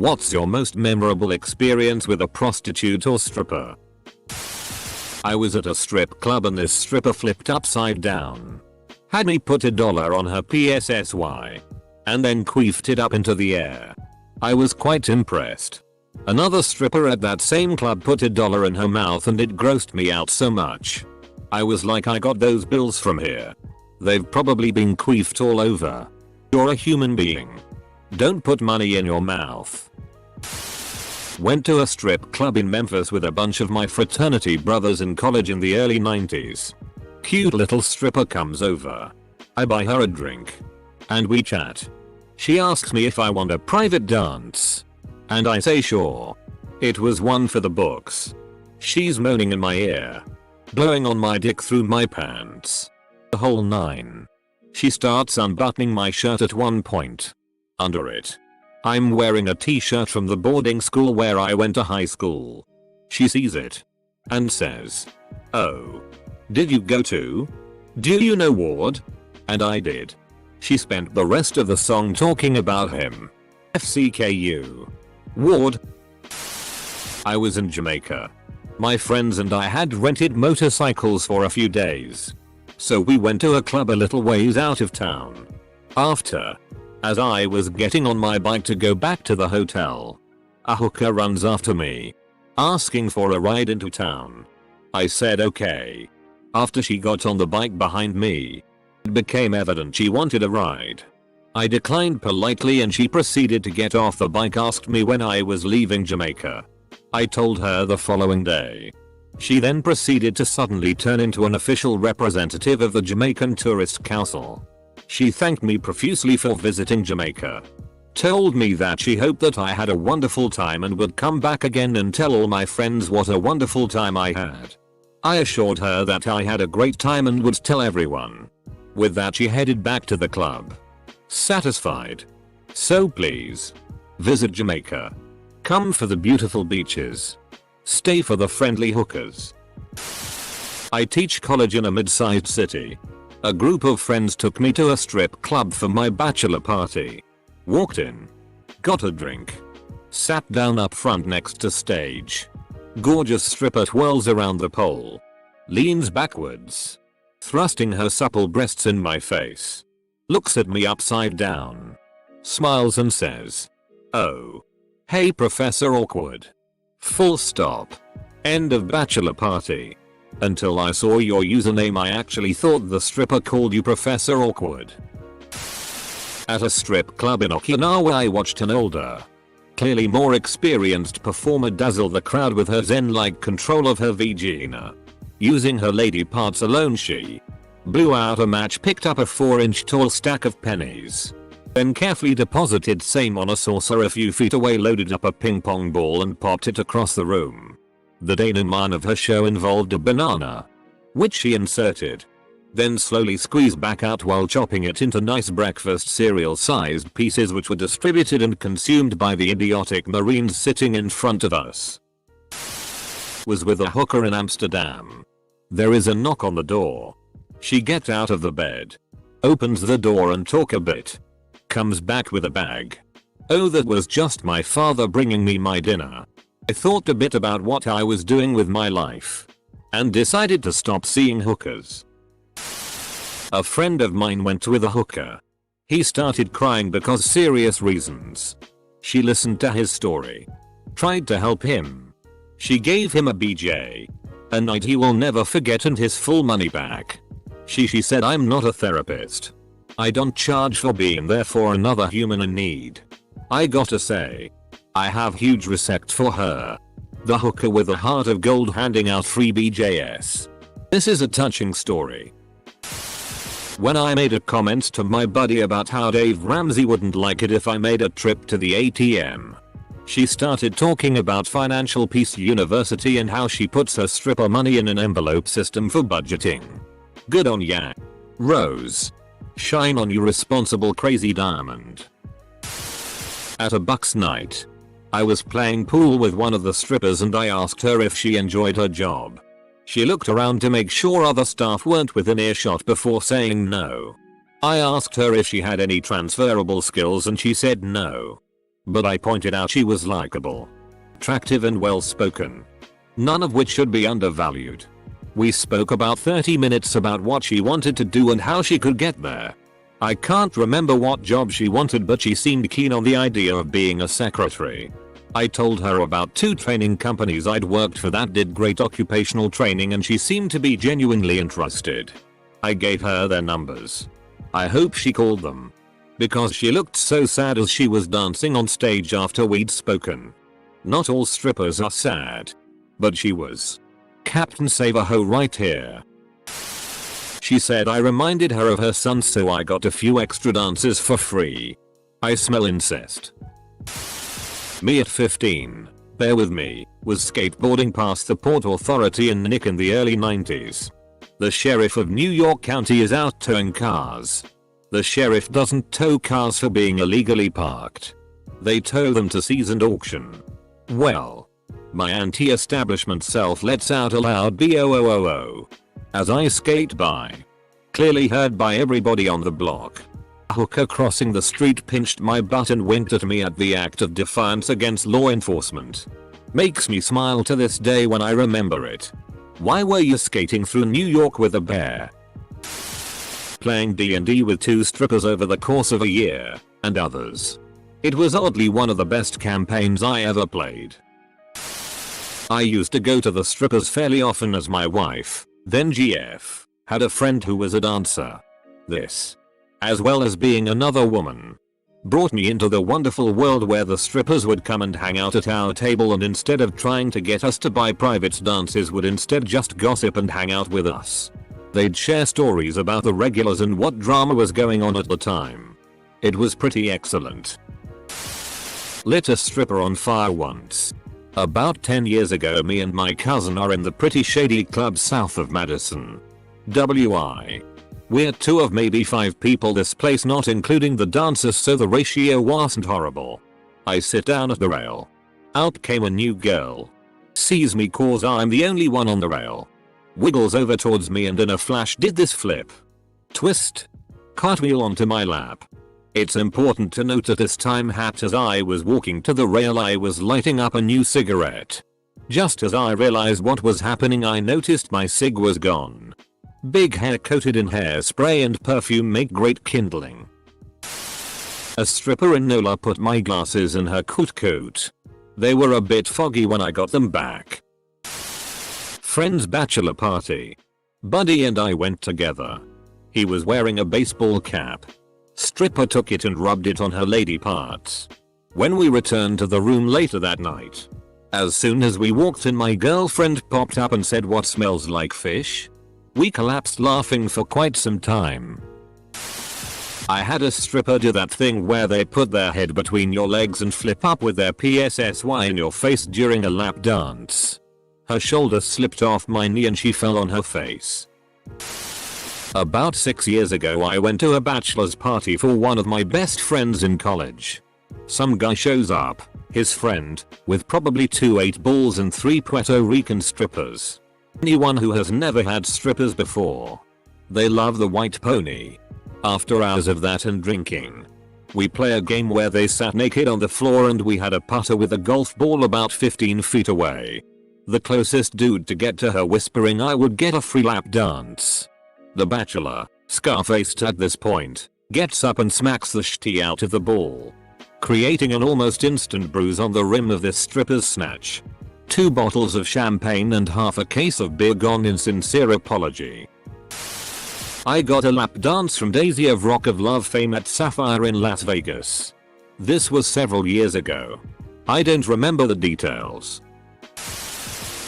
What's your most memorable experience with a prostitute or stripper? I was at a strip club and this stripper flipped upside down. Had me put $1 on her PSSY. And then queefed it up into the air. I was quite impressed. Another stripper at that same club put $1 in her mouth and it grossed me out so much. I was like, I got those bills from here. They've probably been queefed all over. You're a human being. Don't put money in your mouth. Went to a strip club in Memphis with a bunch of my fraternity brothers in college in the early 90s. Cute little stripper comes over. I buy her a drink. And we chat. She asks me if I want a private dance. And I say sure. It was one for the books. She's moaning in my ear. Blowing on my dick through my pants. The whole nine. She starts unbuttoning my shirt at one point. Under it, I'm wearing a t-shirt from the boarding school where I went to high school. She sees it. And says, "Oh. Did you go to? Do you know Ward?" And I did. She spent the rest of the song talking about him. FCKU. Ward. I was in Jamaica. My friends and I had rented motorcycles for a few days. So we went to a club a little ways out of town. After, as I was getting on my bike to go back to the hotel, a hooker runs after me, asking for a ride into town. I said okay. After she got on the bike behind me, it became evident she wanted a ride. I declined politely and she proceeded to get off the bike, asked me when I was leaving Jamaica. I told her the following day. She then proceeded to suddenly turn into an official representative of the Jamaican Tourist Council. She thanked me profusely for visiting Jamaica. Told me that she hoped that I had a wonderful time and would come back again and tell all my friends what a wonderful time I had. I assured her that I had a great time and would tell everyone. With that she headed back to the club. Satisfied. So please, visit Jamaica. Come for the beautiful beaches. Stay for the friendly hookers. I teach college in a mid-sized city. A group of friends took me to a strip club for my bachelor party. Walked in. Got a drink. Sat down up front next to stage. Gorgeous stripper twirls around the pole. Leans backwards. Thrusting her supple breasts in my face. Looks at me upside down. Smiles and says, "Oh. Hey Professor Awkward. Full stop. End of bachelor party. Until I saw your username I actually thought the stripper called you Professor Awkward." At a strip club in Okinawa I watched an older, clearly more experienced performer dazzle the crowd with her zen-like control of her vagina. Using her lady parts alone she blew out a match, picked up a 4-inch tall stack of pennies, then carefully deposited same on a saucer a few feet away, loaded up a ping pong ball and popped it across the room. The denouement of her show involved a banana, which she inserted, then slowly squeezed back out while chopping it into nice breakfast cereal sized pieces which were distributed and consumed by the idiotic Marines sitting in front of us. Was with a hooker in Amsterdam. There is a knock on the door. She gets out of the bed, opens the door and talk a bit. Comes back with a bag. Oh, that was just my father bringing me my dinner. I thought a bit about what I was doing with my life and decided to stop seeing hookers. A friend of mine went with a hooker. He started crying because serious reasons. She listened to his story. Tried to help him. She gave him a BJ. A night he will never forget and his full money back. She said, "I'm not a therapist. I don't charge for being there for another human in need." I gotta say, I have huge respect for her. The hooker with a heart of gold handing out free BJs. This is a touching story. When I made a comment to my buddy about how Dave Ramsey wouldn't like it if I made a trip to the ATM, she started talking about Financial Peace University and how she puts her stripper money in an envelope system for budgeting. Good on ya, Rose. Shine on you, responsible crazy diamond. At a Bucks night, I was playing pool with one of the strippers and I asked her if she enjoyed her job. She looked around to make sure other staff weren't within earshot before saying no. I asked her if she had any transferable skills and she said no. But I pointed out she was likable, attractive and well spoken. None of which should be undervalued. We spoke about 30 minutes about what she wanted to do and how she could get there. I can't remember what job she wanted, but she seemed keen on the idea of being a secretary. I told her about 2 training companies I'd worked for that did great occupational training, and she seemed to be genuinely interested. I gave her their numbers. I hope she called them, because she looked so sad as she was dancing on stage after we'd spoken. Not all strippers are sad, but she was. Captain Save-A-Ho right here. She said I reminded her of her son, so I got a few extra dances for free. I smell incest. Me at 15, bear with me, was skateboarding past the Port Authority in Nick in the early 90s. The sheriff of New York County is out towing cars. The sheriff doesn't tow cars for being illegally parked. They tow them to seize and auction. Well, my anti-establishment self lets out a loud BOOOO as I skate by. Clearly heard by everybody on the block. A hooker crossing the street pinched my butt and winked at me at the act of defiance against law enforcement. Makes me smile to this day when I remember it. Why were you skating through New York with a bear? Playing D&D with 2 strippers over the course of a year, and others. It was oddly one of the best campaigns I ever played. I used to go to the strippers fairly often as my wife, then GF, had a friend who was a dancer. This, as well as being another woman, brought me into the wonderful world where the strippers would come and hang out at our table, and instead of trying to get us to buy private dances would instead just gossip and hang out with us. They'd share stories about the regulars and what drama was going on at the time. It was pretty excellent. Lit a stripper on fire once. About 10 years ago, me and my cousin are in the pretty shady club south of Madison. you.I. We're 2 of maybe 5 people this place, not including the dancers, so the ratio wasn't horrible. I sit down at the rail. Out came a new girl. Sees me cause I'm the only one on the rail. Wiggles over towards me and in a flash did this flip, twist, cartwheel onto my lap. It's important to note at this time that as I was walking to the rail I was lighting up a new cigarette. Just as I realized what was happening, I noticed my cig was gone. Big hair coated in hairspray and perfume make great kindling. A stripper in NOLA put my glasses in her coat. They were a bit foggy when I got them back. Friend's bachelor party. Buddy and I went together. He was wearing a baseball cap. Stripper took it and rubbed it on her lady parts. When we returned to the room later that night, as soon as we walked in, my girlfriend popped up and said, "What smells like fish?" We collapsed laughing for quite some time. I had a stripper do that thing where they put their head between your legs and flip up with their PSSY in your face during a lap dance. Her shoulder slipped off my knee and she fell on her face. About 6 years ago I went to a bachelor's party for one of my best friends in college. Some guy shows up, his friend, with probably 2 8-balls and 3 Puerto Rican strippers. Anyone who has never had strippers before. They love the white pony. After hours of that and drinking, we play a game where they sat naked on the floor and we had a putter with a golf ball about 15 feet away. The closest dude to get to her whispering I would get a free lap dance. The bachelor, scar-faced at this point, gets up and smacks the shitty out of the ball, creating an almost instant bruise on the rim of this stripper's snatch. 2 bottles of champagne and half a case of beer gone in sincere apology. I got a lap dance from Daisy of Rock of Love fame at Sapphire in Las Vegas. This was several years ago. I don't remember the details.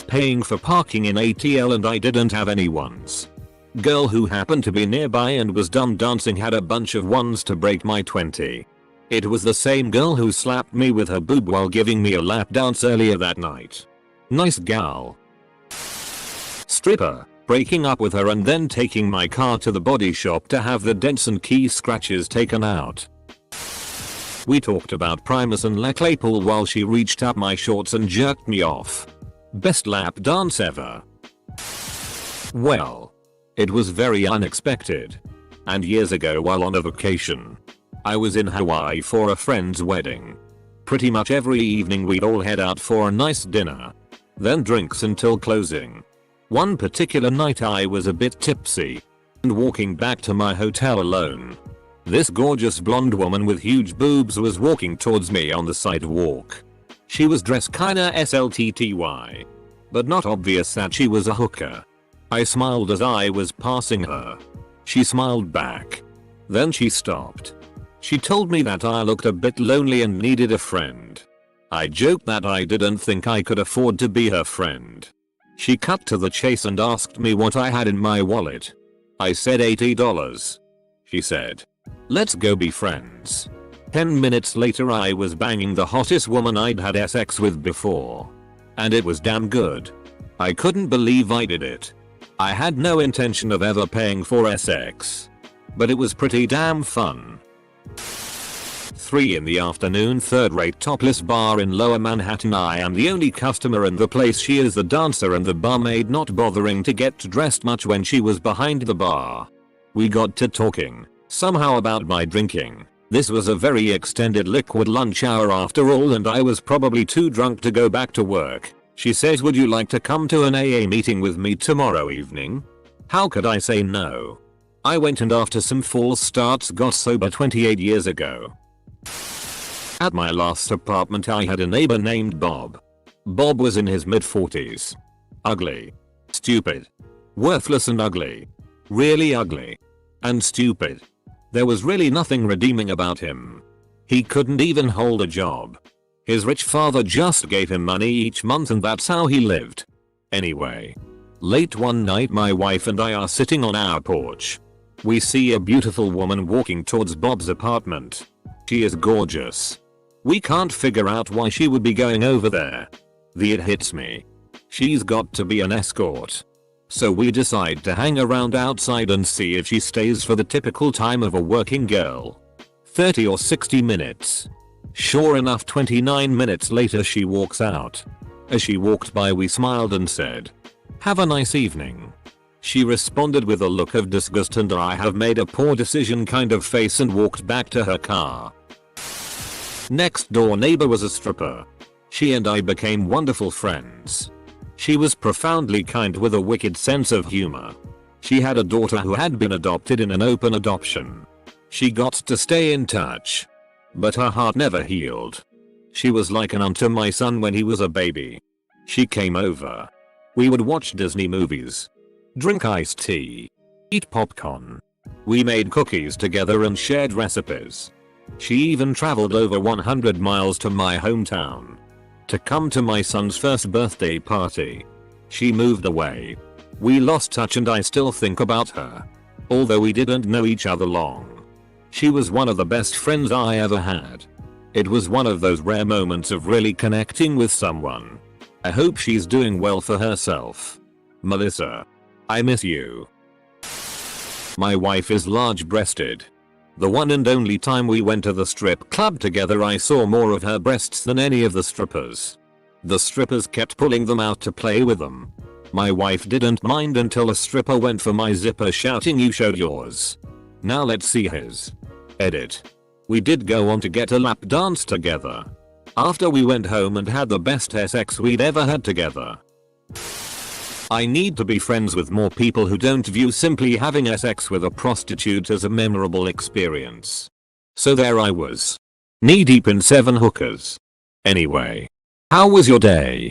Paying for parking in ATL and I didn't have any ones. Girl who happened to be nearby and was done dancing had a bunch of ones to break my 20. It was the same girl who slapped me with her boob while giving me a lap dance earlier that night. Nice gal. Stripper, breaking up with her and then taking my car to the body shop to have the dents and key scratches taken out. We talked about Primus and Le Claypool while she reached up my shorts and jerked me off. Best lap dance ever. Well, it was very unexpected. And years ago while on a vacation, I was in Hawaii for a friend's wedding. pretty much every evening we'd all head out for a nice dinner. Then drinks until closing. One particular night I was a bit tipsy and walking back to my hotel alone. This gorgeous blonde woman with huge boobs was walking towards me on the sidewalk. She was dressed kinda sltty, but not obvious that she was a hooker. I smiled as I was passing her. She smiled back. Then she stopped. She told me that I looked a bit lonely and needed a friend. I joked that I didn't think I could afford to be her friend. She cut to the chase and asked me what I had in my wallet. I said $80. She said, "Let's go be friends." 10 minutes later I was banging the hottest woman I'd had sex with before. And it was damn good. I couldn't believe I did it. I had no intention of ever paying for sex. But it was pretty damn fun. 3 in the afternoon, third-rate topless bar in Lower Manhattan. I am the only customer in the place. She is the dancer and the barmaid, not bothering to get dressed much when she was behind the bar. We got to talking, somehow, about my drinking. This was a very extended liquid lunch hour after all, and I was probably too drunk to go back to work. She says, "Would you like to come to an AA meeting with me tomorrow evening?" How could I say no? I went, and after some false starts got sober 28 years ago. At my last apartment I had a neighbor named Bob. Bob was in his mid-40s. Ugly. Stupid. Worthless and ugly. Really ugly. And stupid. There was really nothing redeeming about him. He couldn't even hold a job. His rich father just gave him money each month and that's how he lived. Anyway. Late one night my wife and I are sitting on our porch. We see a beautiful woman walking towards Bob's apartment. She is gorgeous. We can't figure out why she would be going over there. It hits me. She's got to be an escort. So we decide to hang around outside and see if she stays for the typical time of a working girl. 30 or 60 minutes. Sure enough, 29 minutes later she walks out. As she walked by we smiled and said, "Have a nice evening." She responded with a look of disgust and "I have made a poor decision" kind of face and walked back to her car. Next door neighbor was a stripper. She and I became wonderful friends. She was profoundly kind with a wicked sense of humor. She had a daughter who had been adopted in an open adoption. She got to stay in touch. But her heart never healed. She was like an aunt to my son when he was a baby. She came over. We would watch Disney movies. Drink iced tea. Eat popcorn. We made cookies together and shared recipes. She even traveled over 100 miles to my hometown to come to my son's first birthday party. She moved away. We lost touch and I still think about her. Although we didn't know each other long. She was one of the best friends I ever had. It was one of those rare moments of really connecting with someone. I hope she's doing well for herself. Melissa. I miss you. My wife is large-breasted. The one and only time we went to the strip club together I saw more of her breasts than any of the strippers. The strippers kept pulling them out to play with them. My wife didn't mind until a stripper went for my zipper shouting, "You showed yours. Now let's see his." Edit. We did go on to get a lap dance together. After we went home and had the best sex we'd ever had together. I need to be friends with more people who don't view simply having sex with a prostitute as a memorable experience. So there I was. Knee deep in 7 hookers. Anyway. How was your day?